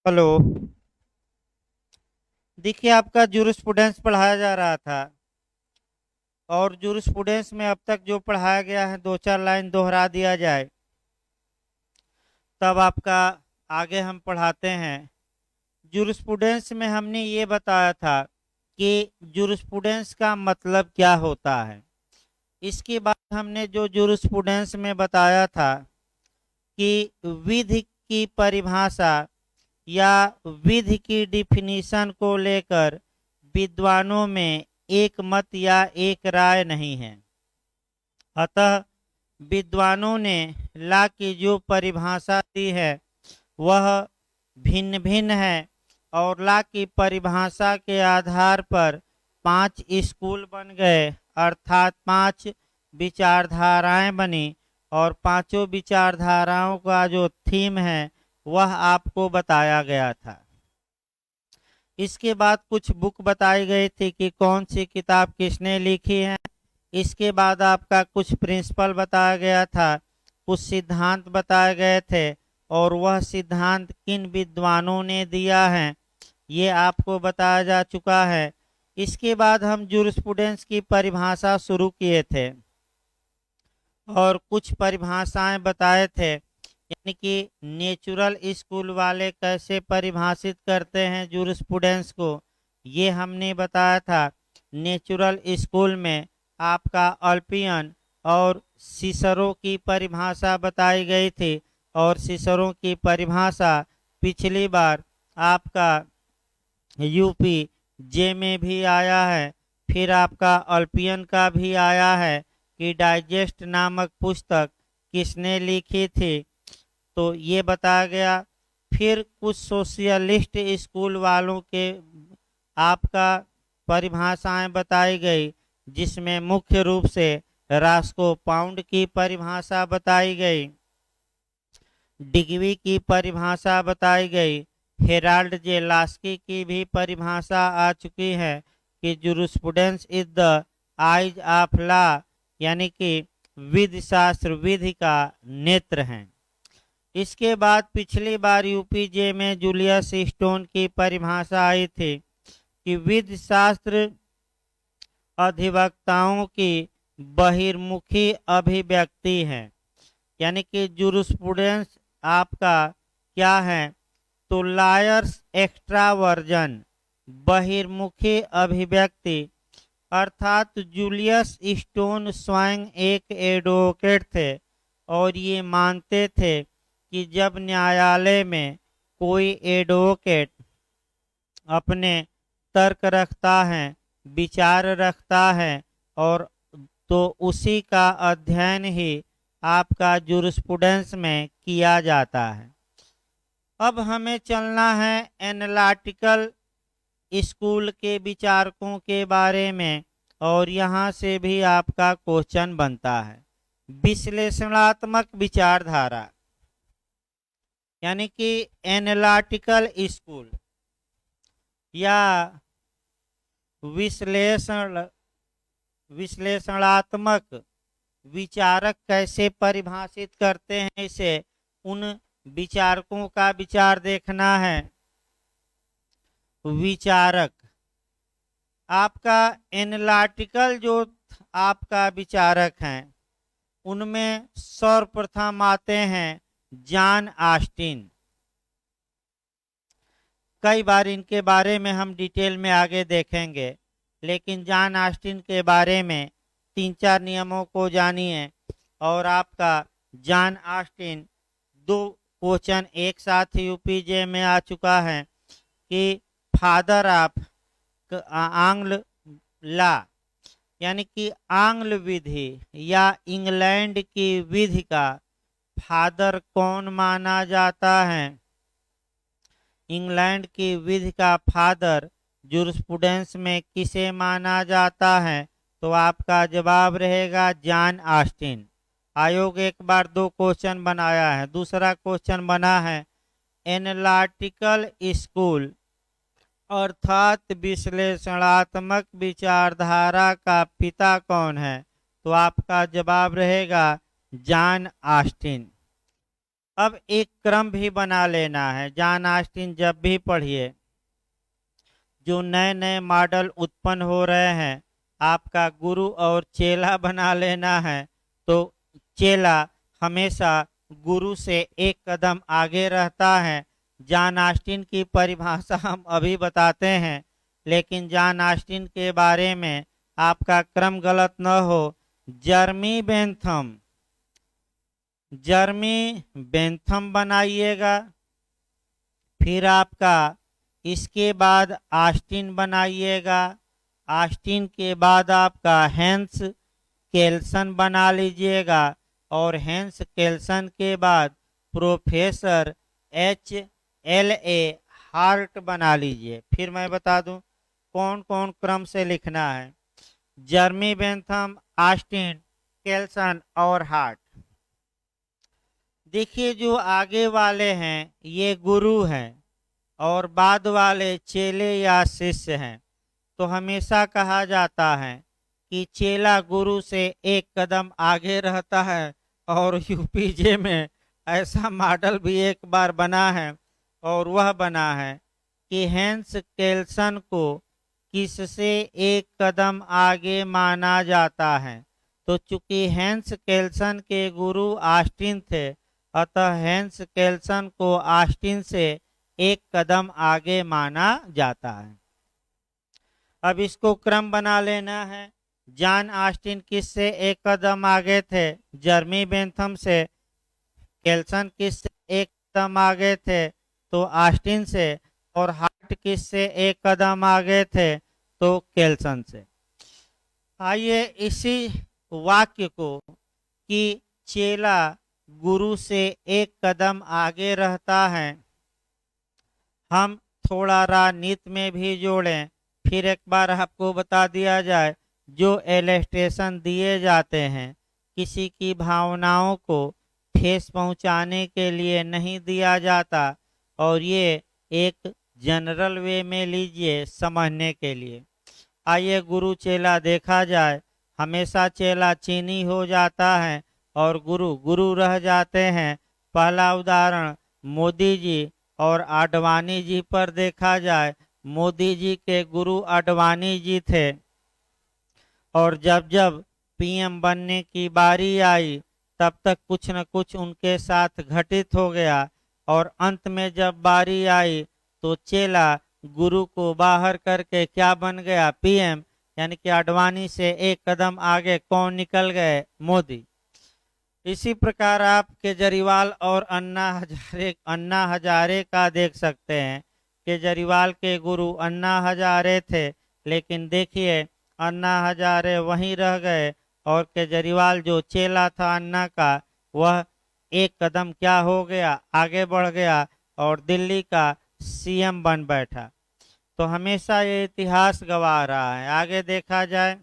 Hello. देखिए, आपका jurisprudence पढ़ाया जा रहा था और जूरिस्प्रूडेंस में अब तक जो पढ़ाया गया है दो चार लाइन दोहरा दिया जाए तब आपका आगे हम पढ़ाते हैं। जूरिस्प्रूडेंस में हमने ये बताया था कि जूरिस्प्रूडेंस का मतलब क्या होता है। इसके बाद हमने जो जूरिस्प्रूडेंस में बताया था कि विधि की परिभाषा या विधि की डिफिनीशन को लेकर विद्वानों में एक मत या एक राय नहीं है। अतः विद्वानों ने ला की जो परिभाषा दी है वह भिन्न भिन्न है और ला की परिभाषा के आधार पर पांच स्कूल बन गए, अर्थात पांच विचारधाराएं बनी और पांचों विचारधाराओं का जो थीम है वह आपको बताया गया था। इसके बाद कुछ बुक बताई गई थी कि कौन सी किताब किसने लिखी है। इसके बाद आपका कुछ प्रिंसिपल बताया गया था, कुछ सिद्धांत बताए गए थे और वह सिद्धांत किन विद्वानों ने दिया है ये आपको बताया जा चुका है। इसके बाद हम जूरिस्प्रूडेंस की परिभाषा शुरू किए थे और कुछ परिभाषाएं बताए थे, यानी कि नेचुरल स्कूल वाले कैसे परिभाषित करते हैं जूरिस्प्रूडेंस को, ये हमने बताया था। नेचुरल स्कूल में आपका अल्पियन और सिसरो की परिभाषा बताई गई थी और सिसरो की परिभाषा पिछली बार आपका यूपी जे में भी आया है, फिर आपका अल्पियन का भी आया है कि डाइजेस्ट नामक पुस्तक किसने लिखी थी, तो ये बताया गया। फिर कुछ सोशलिस्ट स्कूल वालों के आपका परिभाषाएं बताई गई, जिसमें मुख्य रूप से रास्को पाउंड की परिभाषा बताई गई, डिग्वी की परिभाषा बताई गई, हेराल्ड जे लास्की की भी परिभाषा आ चुकी है कि jurisprudence is the eyes of law, यानी कि विधि शास्त्र विधि का नेत्र है। इसके बाद पिछली बार यूपीजे में जूलियस स्टोन की परिभाषा आई थी कि विधि शास्त्र अधिवक्ताओं की बहिर्मुखी अभिव्यक्ति है, यानी कि जूरिस्प्रूडेंस आपका क्या है, तो लायर्स एक्स्ट्रावर्जन, बहिर्मुखी अभिव्यक्ति, अर्थात जूलियस स्टोन स्वयं एक एडवोकेट थे और ये मानते थे कि जब न्यायालय में कोई एडवोकेट अपने तर्क रखता है, विचार रखता है और तो उसी का अध्ययन ही आपका जूरिस्प्रूडेंस में किया जाता है। अब हमें चलना है एनालिटिकल स्कूल के विचारकों के बारे में और यहाँ से भी आपका क्वेश्चन बनता है। विश्लेषणात्मक विचारधारा यानी कि एनालिटिकल स्कूल या विश्लेषणात्मक विचारक कैसे परिभाषित करते हैं, इसे उन विचारकों का विचार देखना है। विचारक आपका एनालिटिकल जो आपका विचारक हैं उनमें सर्वप्रथम आते हैं जॉन ऑस्टिन। कई बार इनके बारे में हम डिटेल में आगे देखेंगे, लेकिन जॉन ऑस्टिन के बारे में तीन चार नियमों को जानिए। और आपका जॉन ऑस्टिन दो क्वेश्चन एक साथ यूपीजे में आ चुका है कि फादर ऑफ आंग्ल लॉ, यानी कि आंग्ल विधि या इंग्लैंड की विधि का फादर कौन माना जाता है। इंग्लैंड की विधि का फादर जूरिस्प्रूडेंस में किसे माना जाता है, तो आपका जवाब रहेगा जॉन ऑस्टिन। आयोग एक बार दो क्वेश्चन बनाया है। दूसरा क्वेश्चन बना है एनालिटिकल स्कूल अर्थात विश्लेषणात्मक विचारधारा का पिता कौन है, तो आपका जवाब रहेगा जॉन ऑस्टिन। अब एक क्रम भी बना लेना है। जॉन ऑस्टिन जब भी पढ़िए, जो नए नए मॉडल उत्पन्न हो रहे हैं, आपका गुरु और चेला बना लेना है। तो चेला हमेशा गुरु से एक कदम आगे रहता है। जॉन ऑस्टिन की परिभाषा हम अभी बताते हैं, लेकिन जॉन ऑस्टिन के बारे में आपका क्रम गलत न हो। जर्मी बेंथम, जर्मी बेंथम बनाइएगा, फिर आपका इसके बाद ऑस्टिन बनाइएगा। ऑस्टिन के बाद आपका हेंस केल्सन बना लीजिएगा, और हेंस केल्सन के बाद प्रोफेसर HLA हार्ट बना लीजिए। फिर मैं बता दूं कौन कौन क्रम से लिखना है। जर्मी बेंथम, ऑस्टिन, केल्सन और हार्ट। देखिए, जो आगे वाले हैं ये गुरु हैं और बाद वाले चेले या शिष्य हैं। तो हमेशा कहा जाता है कि चेला गुरु से एक कदम आगे रहता है। और यूपीजे में ऐसा मॉडल भी एक बार बना है, और वह बना है कि हेंस केल्सन को किससे एक कदम आगे माना जाता है। तो चूंकि हेंस केल्सन के गुरु ऑस्टिन थे, अतः हेंस केल्सन को ऑस्टिन से एक कदम आगे माना जाता है। अब इसको क्रम बना लेना है। जॉन ऑस्टिन किससे एक कदम आगे थे? जर्मी बेंथम से। केल्सन किससे एक कदम आगे थे? तो ऑस्टिन से। और हार्ट किससे एक कदम आगे थे? तो केल्सन से। आइए इसी वाक्य को कि चेला गुरु से एक कदम आगे रहता है, हम थोड़ा रानीत में भी जोड़ें। फिर एक बार आपको बता दिया जाए, जो इलस्ट्रेशन दिए जाते हैं किसी की भावनाओं को ठेस पहुंचाने के लिए नहीं दिया जाता, और ये एक जनरल वे में लीजिए समझने के लिए। आइए गुरु चेला देखा जाए। हमेशा चेला चीनी हो जाता है और गुरु गुरु रह जाते हैं। पहला उदाहरण मोदी जी और आडवाणी जी पर देखा जाए। मोदी जी के गुरु आडवाणी जी थे, और जब जब पीएम बनने की बारी आई, तब तक कुछ न कुछ उनके साथ घटित हो गया, और अंत में जब बारी आई तो चेला गुरु को बाहर करके क्या बन गया? पीएम। यानी कि आडवाणी से एक कदम आगे कौन निकल गए? मोदी। इसी प्रकार आप केजरीवाल और अन्ना हजारे का देख सकते हैं। केजरीवाल के गुरु अन्ना हजारे थे, लेकिन देखिए अन्ना हजारे वहीं रह गए, और केजरीवाल जो चेला था अन्ना का, वह एक कदम क्या हो गया? आगे बढ़ गया और दिल्ली का सीएम बन बैठा। तो हमेशा ये इतिहास गवाह रहा है। आगे देखा जाए,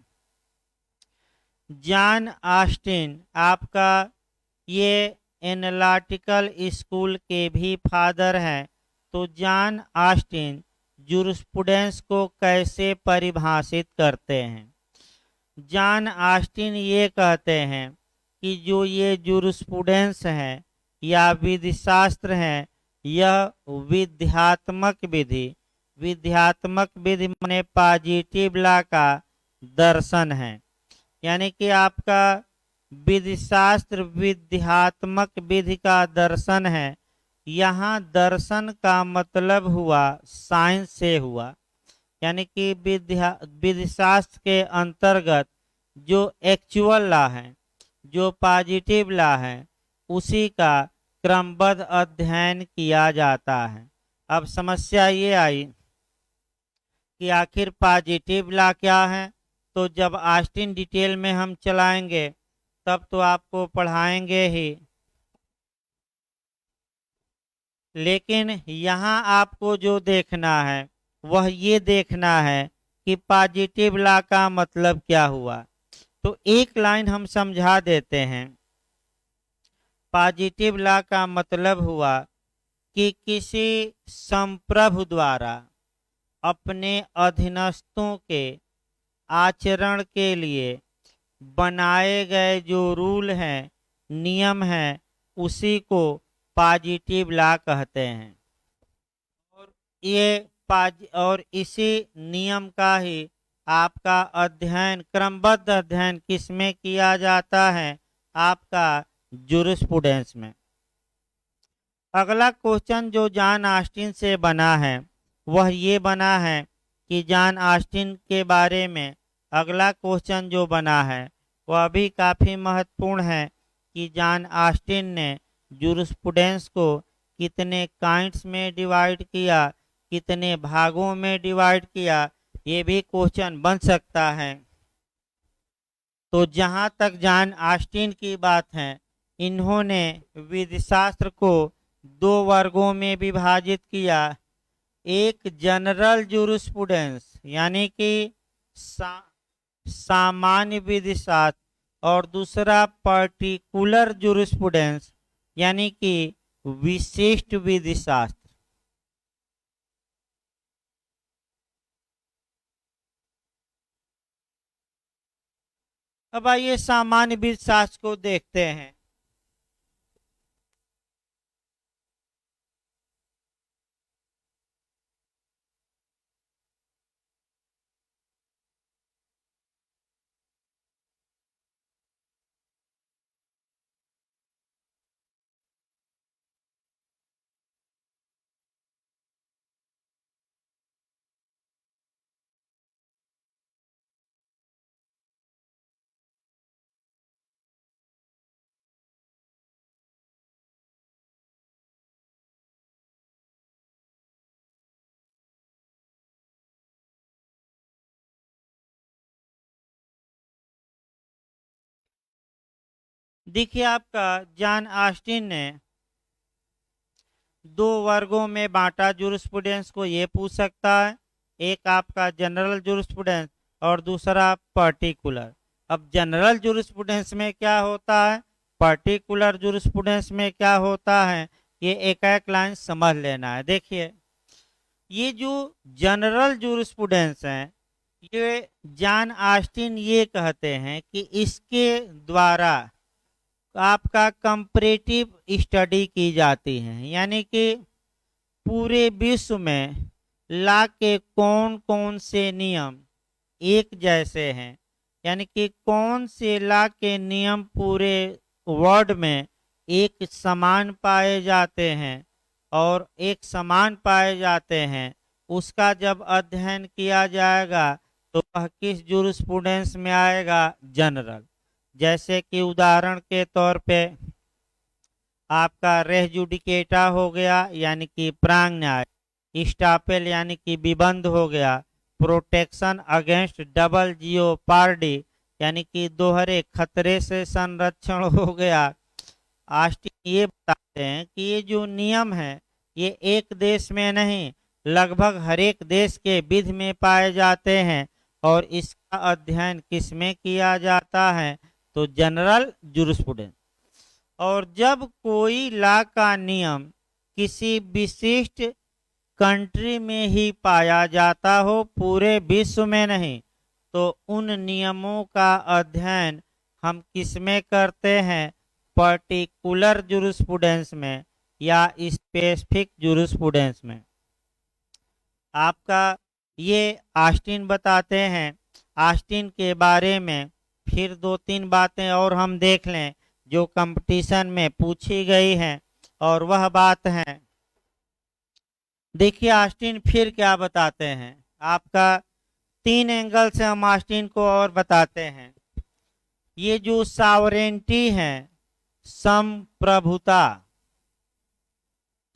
जॉन ऑस्टिन आपका ये एनालिटिकल स्कूल के भी फादर हैं। तो जॉन ऑस्टिन जूरिस्प्रूडेंस को कैसे परिभाषित करते हैं? जॉन ऑस्टिन ये कहते हैं कि जो ये जूरिस्प्रूडेंस है या विधिशास्त्र है, यह विध्यात्मक विधि, विध्यात्मक विधि माने पॉजिटिव लॉ का दर्शन है। यानी कि आपका विधिशास्त्र विध्यात्मक विधि का दर्शन है। यहाँ दर्शन का मतलब हुआ साइंस से हुआ, यानी कि विधिशास्त्र के अंतर्गत जो एक्चुअल लॉ है, जो पॉजिटिव लॉ है, उसी का क्रमबद्ध अध्ययन किया जाता है। अब समस्या ये आई कि आखिर पॉजिटिव लॉ क्या है? तो जब ऑस्टिन डिटेल में हम चलाएंगे तब तो आपको पढ़ाएंगे ही, लेकिन यहाँ आपको जो देखना है वह ये देखना है कि पॉजिटिव लॉ का मतलब क्या हुआ। तो एक लाइन हम समझा देते हैं। पॉजिटिव लॉ का मतलब हुआ कि किसी संप्रभु द्वारा अपने अधीनस्थों के आचरण के लिए बनाए गए जो रूल हैं, नियम हैं, उसी को पॉजिटिव लॉ कहते हैं। और ये और इसी नियम का ही आपका अध्ययन, क्रमबद्ध अध्ययन किसमें किया जाता है? आपका जूरिस्प्रूडेंस में। अगला क्वेश्चन जो जॉन ऑस्टिन से बना है वह ये बना है कि जॉन ऑस्टिन के बारे में अगला क्वेश्चन जो बना है वह भी काफ़ी महत्वपूर्ण है कि जॉन ऑस्टिन ने जूरिस्प्रूडेंस को कितने काइंड्स में डिवाइड किया, कितने भागों में डिवाइड किया, ये भी क्वेश्चन बन सकता है। तो जहाँ तक जॉन ऑस्टिन की बात है, इन्होंने विधिशास्त्र को दो वर्गों में विभाजित किया। एक जनरल जूरिस्प्रूडेंस यानी कि सामान्य विधिशास्त्र और दूसरा पर्टिकुलर जूरिस्प्रूडेंस यानी कि विशिष्ट विधिशास्त्र। अब आइए सामान्य विधिशास्त्र को देखते हैं। देखिए, आपका जॉन ऑस्टिन ने दो वर्गों में बांटा जूरिस्प्रूडेंस को। ये पूछ सकता है, एक आपका जनरल जूरिस्प्रूडेंस और दूसरा पर्टिकुलर। अब जनरल जूरिस्प्रूडेंस में क्या होता है, पर्टिकुलर जूरिस्प्रूडेंस में क्या होता है, ये एक एक लाइन समझ लेना है। देखिए, ये जो जनरल जूरिस्प्रूडेंस है, ये जॉन ऑस्टिन ये कहते हैं कि इसके द्वारा आपका कंपैरेटिव स्टडी की जाती है, यानी कि पूरे विश्व में लॉ के कौन कौन से नियम एक जैसे हैं, यानी कि कौन से लॉ के नियम पूरे वर्ल्ड में एक समान पाए जाते हैं और एक समान पाए जाते हैं, उसका जब अध्ययन किया जाएगा तो वह किस जूरिस्प्रूडेंस में आएगा? जनरल। जैसे कि उदाहरण के तौर पे आपका रेस जुडिकेटा हो गया यानी कि प्रांग न्याय, स्टापेल यानी कि विबंध हो गया, प्रोटेक्शन अगेंस्ट डबल जियोपार्डी यानी कि दोहरे खतरे से संरक्षण हो गया। ऑस्टिन ये बताते हैं कि ये जो नियम है ये एक देश में नहीं, लगभग हर एक देश के विधि में पाए जाते हैं और इसका अध्ययन किसमें किया जाता है? तो जनरल जूरिस्प्रूडेंस। और जब कोई लॉ का नियम किसी विशिष्ट कंट्री में ही पाया जाता हो, पूरे विश्व में नहीं, तो उन नियमों का अध्ययन हम किसमें करते हैं? पर्टिकुलर जूरिस्प्रूडेंस में या स्पेसिफिक जूरिस्प्रूडेंस में। आपका ये ऑस्टिन बताते हैं। ऑस्टिन के बारे में फिर दो तीन बातें और हम देख लें जो कंपटीशन में पूछी गई हैं, और वह बात है, देखिए ऑस्टिन फिर क्या बताते हैं। आपका तीन एंगल से हम ऑस्टिन को और बताते हैं। ये जो सॉवरेंटी है, संप्रभुता,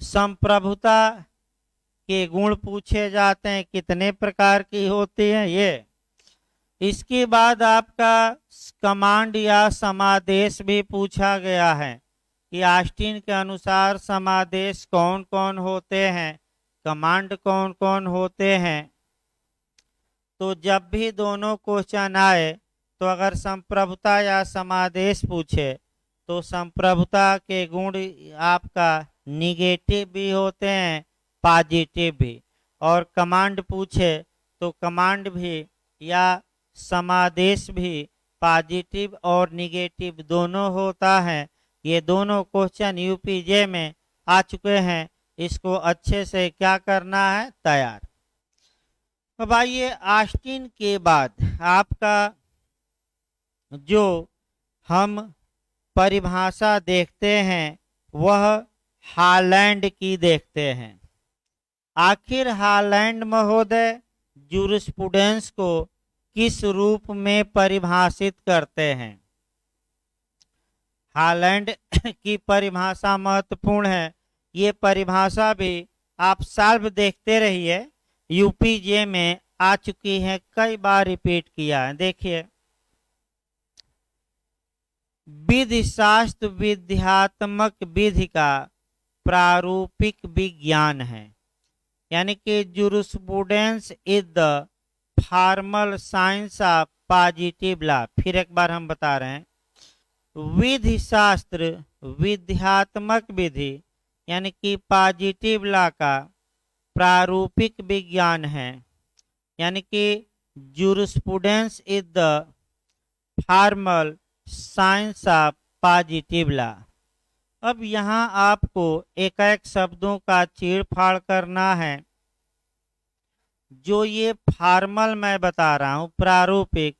संप्रभुता के गुण पूछे जाते हैं, कितने प्रकार की होती है ये। इसके बाद आपका कमांड या समादेश भी पूछा गया है कि ऑस्टिन के अनुसार समादेश कौन कौन होते हैं, कमांड कौन कौन होते हैं। तो जब भी दोनों क्वेश्चन आए तो अगर संप्रभुता या समादेश पूछे तो संप्रभुता के गुण आपका निगेटिव भी होते हैं, पॉजिटिव भी, और कमांड पूछे तो कमांड भी या समादेश भी पॉजिटिव और निगेटिव दोनों होता है। ये दोनों क्वेश्चन यूपीजे में आ चुके हैं, इसको अच्छे से क्या करना है, तैयार। अब आइए, ऑस्टिन के बाद आपका जो हम परिभाषा देखते हैं वह हालैंड की देखते हैं। आखिर हालैंड महोदय जूरिस्प्रूडेंस को किस रूप में परिभाषित करते हैं? हालैंड की परिभाषा महत्वपूर्ण है। ये परिभाषा भी आप सॉल्व देखते रहिए, यूपीजे में आ चुकी है, कई बार रिपीट किया है। देखिए, विधि शास्त्र विध्यात्मक विधि का प्रारूपिक विज्ञान है, यानी कि jurisprudence is the formal science of positive law. फिर एक बार हम बता रहे हैं, विधि शास्त्र विध्यात्मक विधि यानी कि पॉजिटिव लॉ का प्रारूपिक विज्ञान है, यानी कि jurisprudence is the formal science of positive law. अब यहाँ आपको एक एक शब्दों का चीड़-फाड़ करना है। जो ये फॉर्मल मैं बता रहा हूँ, प्रारूपिक,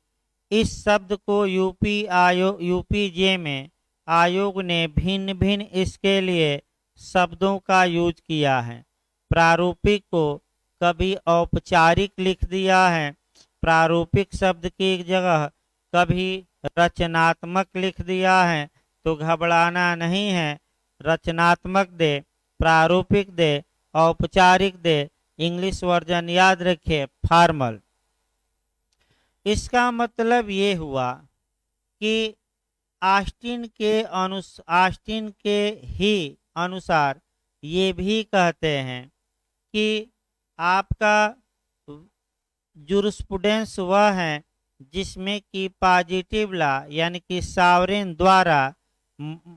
इस शब्द को यूपीजे में आयोग ने भिन्न भिन्न इसके लिए शब्दों का यूज किया है। प्रारूपिक को कभी औपचारिक लिख दिया है, प्रारूपिक शब्द की जगह कभी रचनात्मक लिख दिया है, तो घबराना नहीं है। रचनात्मक दे, प्रारूपिक दे, औपचारिक दे, इंग्लिश वर्जन याद रखिए, फॉर्मल। इसका मतलब ये हुआ कि ऑस्टिन के ही अनुसार ये भी कहते हैं कि आपका जूरिस्प्रूडेंस वह है जिसमें कि पॉजिटिव लॉ यानी कि सॉवरेन द्वारा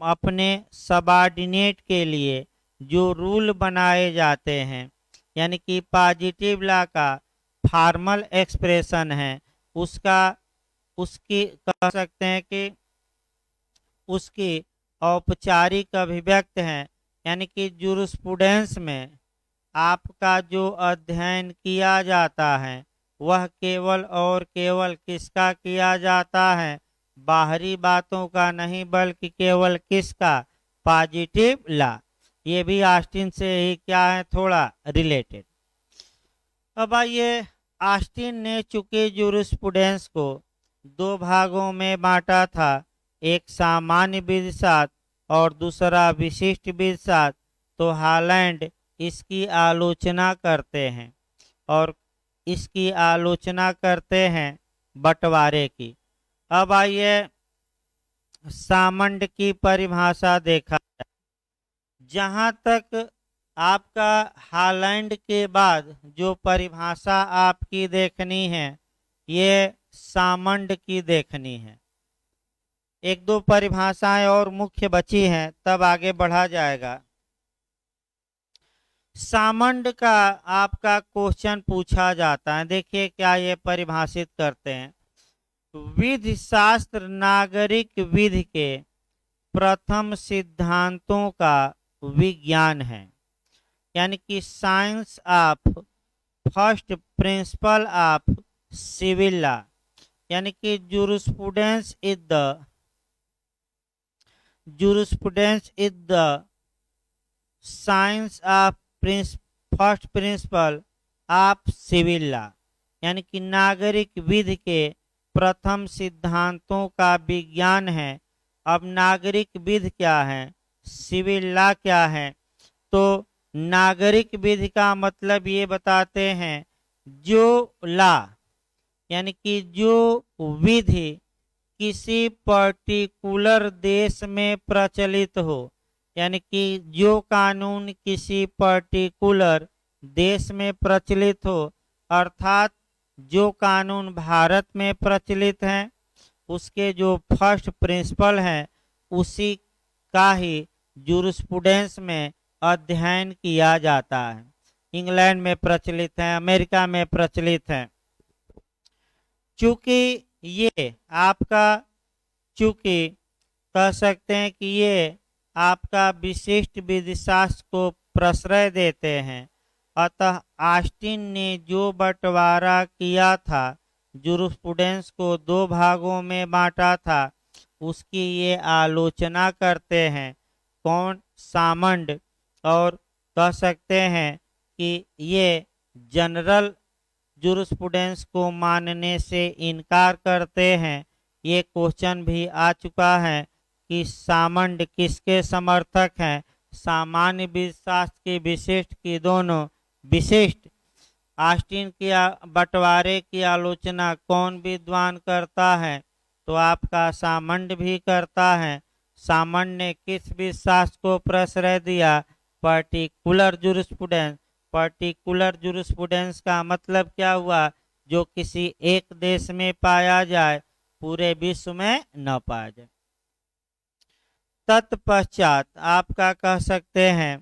अपने सबऑर्डिनेट के लिए जो रूल बनाए जाते हैं, यानी कि पॉजिटिव लॉ का फॉर्मल एक्सप्रेशन है, उसकी कह सकते हैं कि उसकी औपचारिक अभिव्यक्त है। यानी कि जूरिस्प्रूडेंस में आपका जो अध्ययन किया जाता है वह केवल और केवल किसका किया जाता है, बाहरी बातों का नहीं, बल्कि केवल किसका, पॉजिटिव लॉ। ये भी ऑस्टिन से ही क्या है, थोड़ा रिलेटेड। अब आइए, ऑस्टिन ने चूंकि जूरिस्प्रूडेंस को दो भागों में बांटा था, एक सामान्य विधिशास्त्र और दूसरा विशिष्ट विधिशास्त्र, तो हालैंड इसकी आलोचना करते हैं और इसकी आलोचना करते हैं बंटवारे की। अब आइए, सामंड की परिभाषा देखा जाए। जहाँ तक आपका हालैंड के बाद जो परिभाषा आपकी देखनी है, ये सामंड की देखनी है। एक दो परिभाषाएं और मुख्य बची हैं, तब आगे बढ़ा जाएगा। सामंड का आपका क्वेश्चन पूछा जाता है, देखिए क्या ये परिभाषित करते हैं। विधि शास्त्र नागरिक विधि के प्रथम सिद्धांतों का विज्ञान है, यानी कि science of first principle of civil law, यानी कि jurisprudence is the science of first principle of civil law, यानी कि नागरिक विधि के प्रथम सिद्धांतों का विज्ञान है। अब नागरिक विधि क्या है, सिविल लॉ क्या है, तो नागरिक विधि का मतलब ये बताते हैं जो लॉ यानी कि जो विधि किसी पर्टिकुलर देश में प्रचलित हो, यानी कि जो कानून किसी पर्टिकुलर देश में प्रचलित हो, अर्थात जो कानून भारत में प्रचलित हैं उसके जो फर्स्ट प्रिंसिपल हैं उसी का ही जूरिस्प्रूडेंस में अध्ययन किया जाता है। इंग्लैंड में प्रचलित है, अमेरिका में प्रचलित है। चूंकि ये आपका, चूंकि कह सकते हैं कि ये आपका विशिष्ट विधिशास्त्र को प्रश्रय देते हैं। अतः ऑस्टिन ने जो बंटवारा किया था, जूरिस्प्रूडेंस को दो भागों में बांटा था, उसकी ये आलोचना करते हैं। कौन? सामंड। और कह सकते हैं कि ये जनरल जूरिस्प्रूडेंस को मानने से इनकार करते हैं। ये क्वेश्चन भी आ चुका है कि सामंड किसके समर्थक हैं, सामान्य विधिशास्त्र के विशिष्ट की दोनों। विशिष्ट ऑस्टिन के बंटवारे की आलोचना कौन विद्वान करता है? तो आपका सामंड भी करता है। सामंड ने किस विधिशास्त्र को प्रश्रय दिया? Particular jurisprudence. पर्टिकुलर जूरिस्प्रूडेंस का मतलब क्या हुआ? जो किसी एक देश में पाया जाए, पूरे विश्व में न पाया जाए। तत्पश्चात आपका कह सकते हैं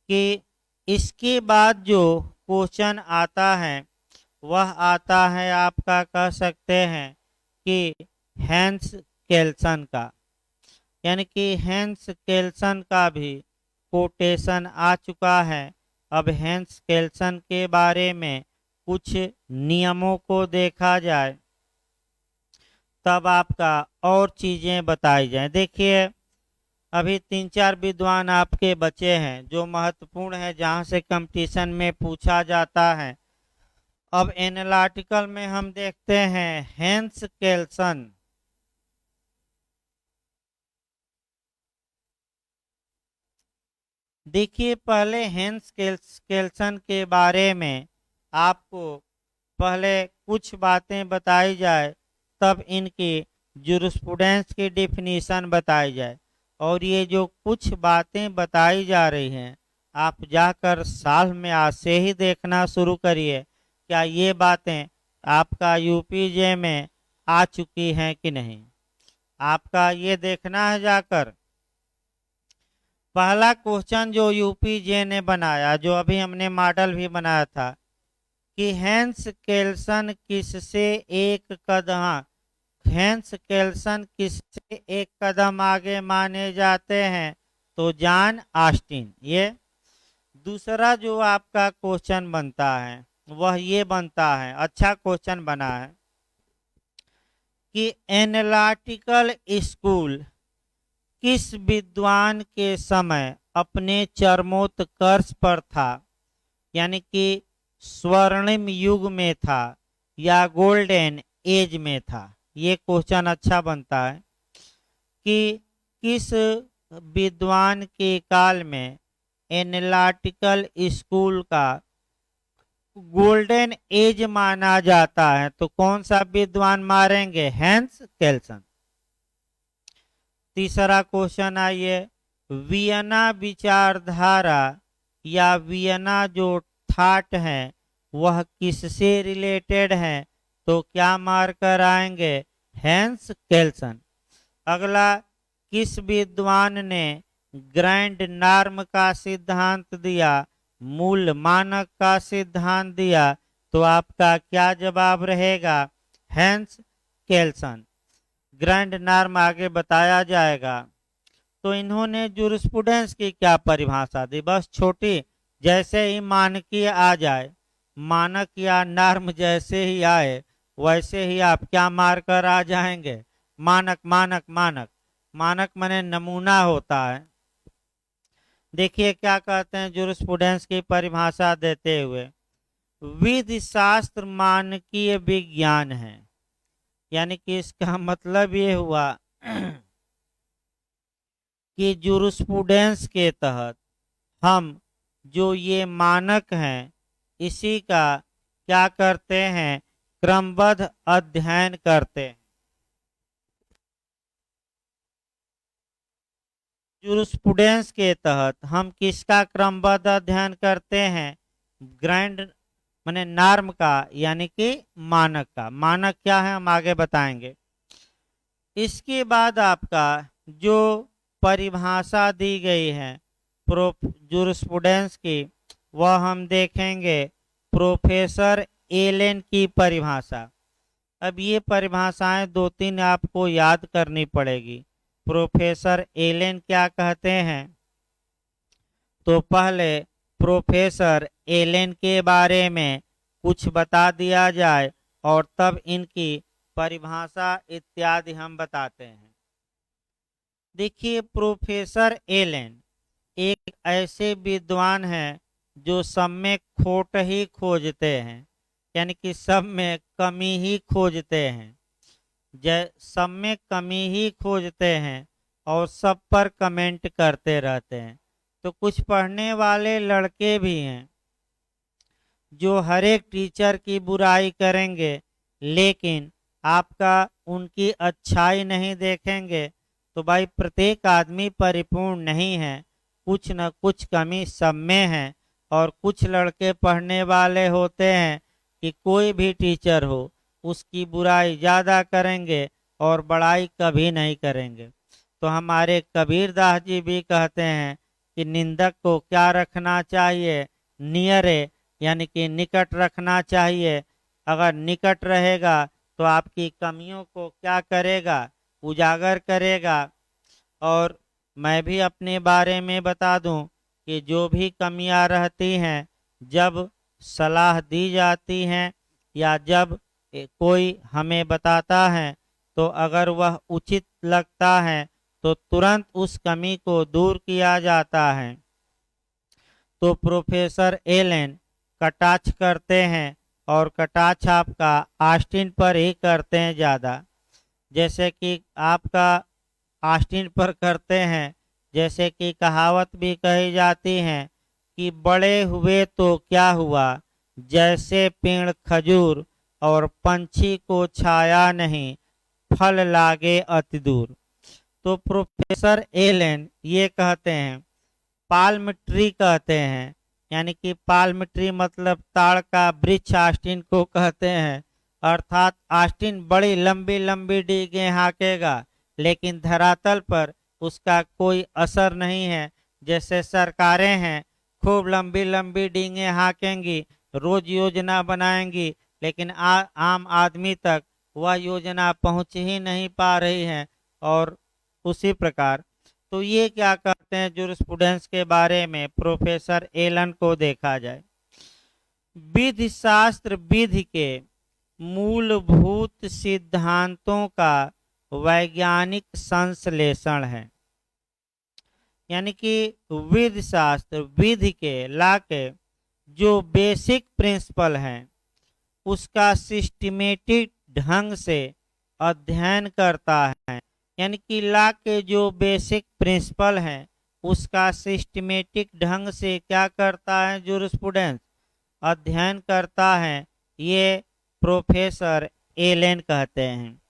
कि इसके बाद जो क्वेश्चन आता है वह आता है, आपका कह सकते हैं कि हैंस केल्सन का। यानी कि हैंस केल्सन का भी कोटेशन आ चुका है। अब हैंस केल्सन के बारे में कुछ नियमों को देखा जाए, तब आपका और चीजें बताई जाए। देखिए, अभी 3-4 विद्वान आपके बचे हैं जो महत्वपूर्ण है, जहां से कंपटीशन में पूछा जाता है। अब एनालिटिकल में हम देखते हैं हैंस केल्सन। देखिए, पहले हैंस केल्सन के बारे में आपको पहले कुछ बातें बताई जाए, तब इनकी जूरिस्प्रूडेंस की डिफिनीशन बताई जाए। और ये जो कुछ बातें बताई जा रही हैं, आप जाकर साल में आज से ही देखना शुरू करिए, क्या ये बातें आपका यूपीजे में आ चुकी हैं कि नहीं। आपका ये देखना है जाकर। पहला क्वेश्चन जो यूपीजे ने बनाया, जो अभी हमने मॉडल भी बनाया था, कि हैंस केल्सन किससे एक कदम हैंस केल्सन किससे एक कदम आगे माने जाते हैं? तो जॉन ऑस्टिन। ये दूसरा जो आपका क्वेश्चन बनता है वह ये बनता है, अच्छा क्वेश्चन बना है, कि एनालिटिकल स्कूल किस विद्वान के समय अपने चरमोत्कर्ष पर था? यानी कि स्वर्णिम युग में था या गोल्डन एज में था? ये क्वेश्चन अच्छा बनता है कि किस विद्वान के काल में एनालिटिकल स्कूल का गोल्डन एज माना जाता है। तो कौन सा विद्वान मारेंगे? हैंस केल्सन। तीसरा क्वेश्चन आइए, वियना विचारधारा या वियना जो थाट है वह किससे रिलेटेड है? तो क्या मार कर आएंगे? हैंस केल्सन। अगला, किस विद्वान ने ग्रैंड नॉर्म का सिद्धांत दिया, मूल मानक का सिद्धांत दिया? तो आपका क्या जवाब रहेगा? हैंस केल्सन। ग्रैंड नॉर्म आगे बताया जाएगा। तो इन्होंने जूरिस्प्रूडेंस की क्या परिभाषा दी? बस छोटी, जैसे ही मानकीय आ जाए, मानक या नॉर्म जैसे ही आए, वैसे ही आप क्या मारकर आ जाएंगे? मानक मानक मानक। मानक माने नमूना होता है। देखिए क्या कहते हैं जूरिस्प्रूडेंस की परिभाषा देते हुए, विधि शास्त्र मानकीय विज्ञान है। यानी कि इसका मतलब ये हुआ कि जूरिस्प्रूडेंस के तहत हम जो ये मानक हैं, इसी का क्या करते हैं? क्रमबद्ध अध्ययन करते हैं। जूरिस्प्रूडेंस के तहत हम किसका क्रमबद्ध अध्ययन करते हैं? ग्रैंड माने नॉर्म का, यानी कि मानक का। मानक क्या है हम आगे बताएंगे। इसके बाद आपका जो परिभाषा दी गई है जूरिस्प्रूडेंस की, वह हम देखेंगे प्रोफेसर एलेन की परिभाषा। अब ये परिभाषाएं 2-3 आपको याद करनी पड़ेगी। प्रोफेसर एलेन क्या कहते हैं, तो पहले प्रोफेसर एलेन के बारे में कुछ बता दिया जाए और तब इनकी परिभाषा इत्यादि हम बताते हैं। देखिए, प्रोफेसर एलेन एक ऐसे विद्वान हैं जो सब में खोट ही खोजते हैं, यानी कि सब में कमी ही खोजते हैं। सब में कमी ही खोजते हैं और सब पर कमेंट करते रहते हैं। तो कुछ पढ़ने वाले लड़के भी हैं जो हर एक टीचर की बुराई करेंगे, लेकिन आपका उनकी अच्छाई नहीं देखेंगे। तो भाई, प्रत्येक आदमी परिपूर्ण नहीं है, कुछ न कुछ कमी सब में है। और कुछ लड़के पढ़ने वाले होते हैं कि कोई भी टीचर हो उसकी बुराई ज़्यादा करेंगे और बड़ाई कभी नहीं करेंगे। तो हमारे कबीरदास जी भी कहते हैं कि निंदक को क्या रखना चाहिए, नियरे, यानी कि निकट रखना चाहिए। अगर निकट रहेगा तो आपकी कमियों को क्या करेगा, उजागर करेगा। और मैं भी अपने बारे में बता दूं कि जो भी कमियां रहती हैं, जब सलाह दी जाती हैं या जब कोई हमें बताता है, तो अगर वह उचित लगता है तो तुरंत उस कमी को दूर किया जाता है। तो प्रोफेसर एलेन कटाक्ष करते हैं और कटाक्ष आपका आस्टीन पर ही करते हैं ज़्यादा। जैसे कि आपका आस्टीन पर करते हैं, जैसे कि कहावत भी कही जाती है कि बड़े हुए तो क्या हुआ, जैसे पेड़ खजूर और पंछी को छाया नहीं, फल लागे अति दूर। तो प्रोफेसर एलेन ये कहते हैं, पाल्म ट्री कहते हैं, यानी कि पाल्म ट्री मतलब ताड़ का वृक्ष आस्टीन को कहते हैं। अर्थात आस्टीन बड़ी लंबी लंबी डींगे हाँकेगा, लेकिन धरातल पर उसका कोई असर नहीं है। जैसे सरकारें हैं, खूब लंबी लंबी डींगे हाँकेंगी, रोज योजना बनाएंगी, लेकिन आम आदमी तक वह योजना पहुंच ही नहीं पा रही है। और उसी प्रकार तो ये क्या कहते हैं जूरिस्प्रूडेंस के बारे में प्रोफेसर एलन को देखा जाए, विधि शास्त्र विधि के मूलभूत सिद्धांतों का वैज्ञानिक संश्लेषण है। यानी कि विधि शास्त्र विधि के ला के जो बेसिक प्रिंसिपल हैं उसका सिस्टमेटिक ढंग से अध्ययन करता है। यानी कि ला के जो बेसिक प्रिंसिपल हैं उसका सिस्टमेटिक ढंग से क्या करता है, जूरिस्प्रूडेंस अध्ययन करता है। ये प्रोफेसर एलेन कहते हैं।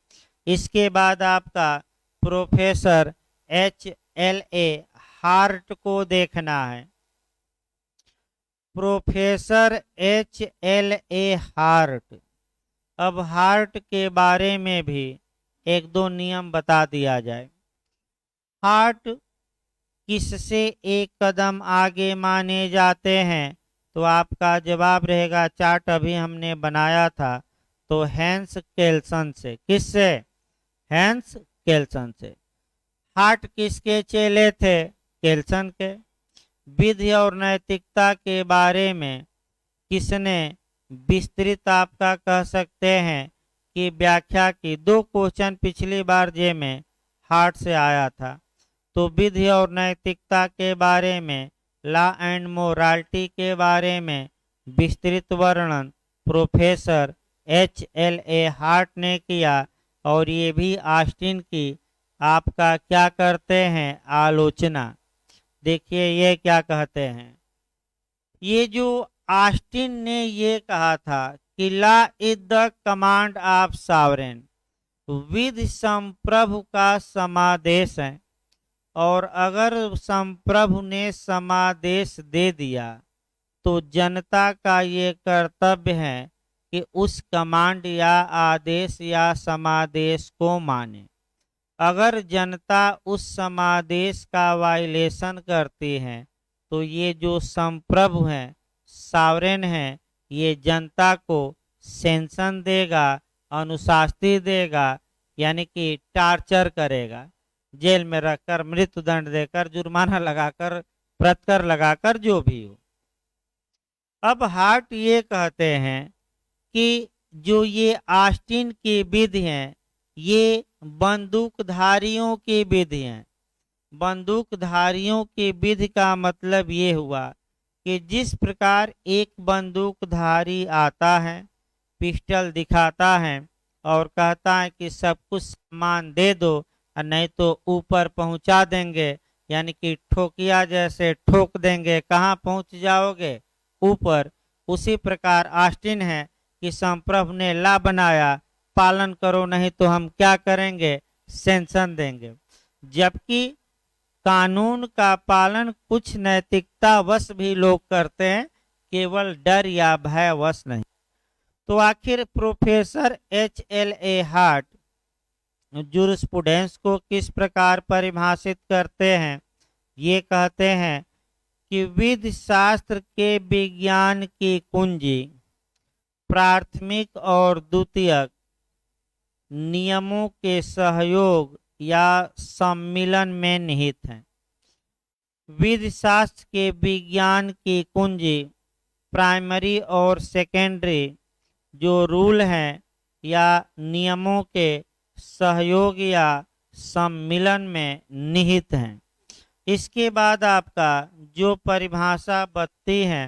इसके बाद आपका प्रोफेसर H.L.A. हार्ट को देखना है। Professor H.L.A. हार्ट, अब हार्ट के बारे में भी एक दो नियम बता दिया जाए। हार्ट किससे एक कदम आगे माने जाते हैं, तो आपका जवाब रहेगा, चार्ट अभी हमने बनाया था, तो हैंस केल्सन से। किससे? हैंस केल्सन से। हार्ट किसके चेले थे? केल्सन के। विधि और नैतिकता के बारे में किसने विस्तृत आपका कह सकते हैं कि व्याख्या की? दो क्वेश्चन पिछली बार जे में हार्ट से आया था। तो विधि और नैतिकता के बारे में, लॉ एंड मोरालिटी के बारे में विस्तृत वर्णन प्रोफेसर H.L.A. हार्ट ने किया। और ये भी आस्टीन की आपका क्या करते हैं, आलोचना। देखिए ये क्या कहते हैं, ये जो आस्टीन ने ये कहा था कि law is the command of sovereign, विधि संप्रभु का समादेश है। और अगर संप्रभु ने समादेश दे दिया तो जनता का ये कर्तव्य है कि उस कमांड या आदेश या समादेश को माने। अगर जनता उस समादेश का वायलेशन करती है तो ये जो संप्रभु हैं, सॉवरेन हैं, ये जनता को सेंशन देगा, अनुशास्ति देगा, यानी कि टार्चर करेगा। जेल में रखकर, मृत्युदंड देकर, जुर्माना लगाकर, प्रतिकर लगाकर, जो भी हो। अब हार्ट ये कहते हैं कि जो ये ऑस्टिन की विधि हैं, ये बंदूकधारियों की विधि हैं। बंदूकधारियों की विधि का मतलब ये हुआ कि जिस प्रकार एक बंदूकधारी आता है, पिस्टल दिखाता है और कहता है कि सब कुछ सामान दे दो और नहीं तो ऊपर पहुंचा देंगे, यानी कि ठोकिया जैसे ठोक देंगे, कहाँ पहुंच जाओगे, ऊपर। उसी प्रकार ऑस्टिन है कि संप्रभु ने ला बनाया, पालन करो नहीं तो हम क्या करेंगे, सेंशन देंगे। जबकि कानून का पालन कुछ नैतिकता वश भी लोग करते हैं, केवल डर या भय वश नहीं। तो आखिर प्रोफेसर H.L.A. हार्ट जूरिस्प्रूडेंस को किस प्रकार परिभाषित करते हैं? ये कहते हैं कि विधि शास्त्र के विज्ञान की कुंजी प्राथमिक और द्वितीयक नियमों के सहयोग या सम्मिलन में निहित है। विधि शास्त्र के विज्ञान की कुंजी प्राइमरी और सेकेंडरी जो रूल हैं या नियमों के सहयोग या सम्मिलन में निहित हैं। इसके बाद आपका जो परिभाषा बत्ती है,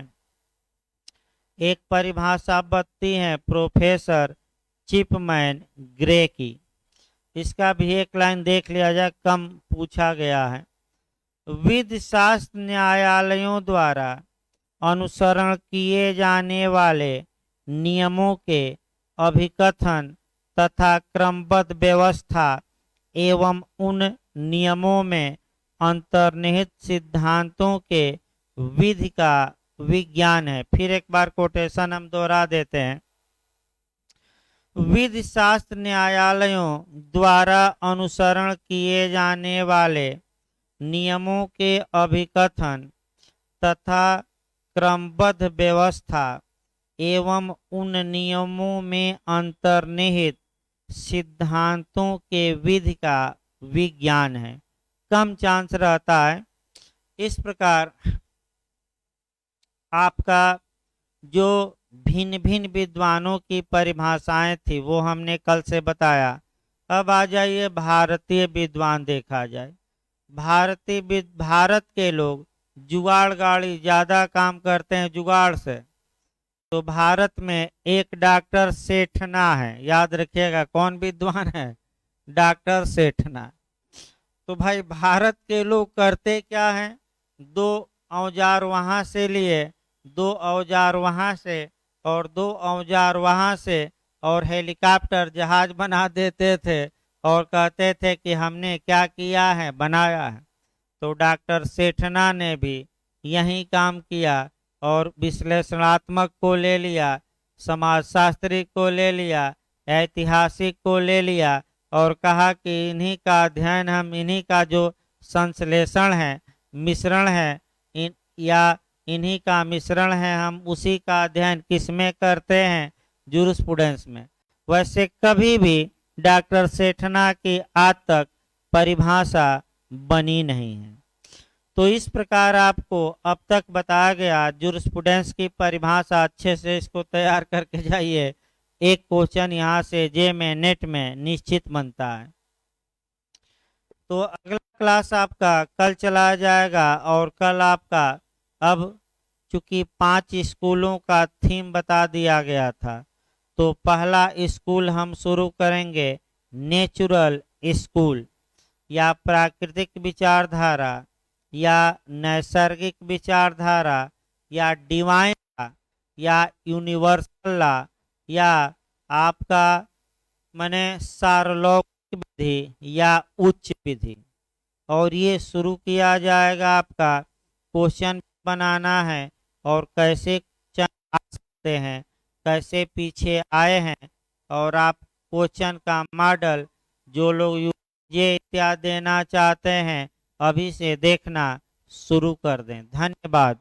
एक परिभाषा बत्ती है प्रोफेसर चिपमैन ग्रे की। इसका भी एक लाइन देख लिया जाए, कम पूछा गया है। विधि शास्त्र न्यायालयों द्वारा अनुसरण किए जाने वाले नियमों के अभिकथन तथा क्रमबद्ध व्यवस्था एवं उन नियमों में अंतर्निहित सिद्धांतों के विधि का विज्ञान है। फिर एक बार कोटेशन हम दोहरा देते हैं। विधि शास्त्र न्यायालयों द्वारा अनुसरण किए जाने वाले नियमों के अभिकथन तथा क्रमबद्ध व्यवस्था एवं उन नियमों में अंतर्निहित सिद्धांतों के विधि का विज्ञान है। कम चांस रहता है। इस प्रकार आपका जो भिन्न भिन्न विद्वानों की परिभाषाएं थी वो हमने कल से बताया। अब आ जाइए भारतीय विद्वान देखा जाए। भारत के लोग जुगाड़ गाड़ी ज्यादा काम करते हैं जुगाड़ से। तो भारत में एक डॉक्टर सेठना है, याद रखिएगा। कौन विद्वान है? डॉक्टर सेठना। तो भाई भारत के लोग करते क्या हैं? दो औजार वहां से लिए, दो औजार वहां से और दो औजार वहां से, और हेलीकॉप्टर जहाज बना देते थे और कहते थे कि हमने क्या किया है, बनाया है। तो डॉक्टर सेठना ने भी यही काम किया और विश्लेषणात्मक को ले लिया, समाजशास्त्री को ले लिया, ऐतिहासिक को ले लिया और कहा कि इन्हीं का अध्ययन हम, इन्हीं का जो संश्लेषण है, मिश्रण है, इन्हीं का मिश्रण है, हम उसी का अध्ययन किसमें करते हैं? जूरिस्प्रूडेंस में। वैसे कभी भी डॉक्टर सेठना की आज तक परिभाषा बनी नहीं है। तो इस प्रकार आपको अब तक बताया गया जूरिस्प्रूडेंस की परिभाषा। अच्छे से इसको तैयार करके जाइए। एक क्वेश्चन यहाँ से जे में नेट में निश्चित बनता है। तो अगला क्लास आपका कल चलाया जाएगा और कल आपका, अब चूंकि 5 स्कूलों का थीम बता दिया गया था, तो पहला स्कूल हम शुरू करेंगे नेचुरल स्कूल या प्राकृतिक विचारधारा या नैसर्गिक विचारधारा या डिवाइन या यूनिवर्सल लॉ या आपका माने सार्वलौकिक विधि या उच्च विधि। और ये शुरू किया जाएगा। आपका क्वेश्चन बनाना है और कैसे आ सकते हैं, कैसे पीछे आए हैं, और आप क्वेश्चन का मॉडल जो लोग ये इत्यादि देना चाहते हैं अभी से देखना शुरू कर दें। धन्यवाद।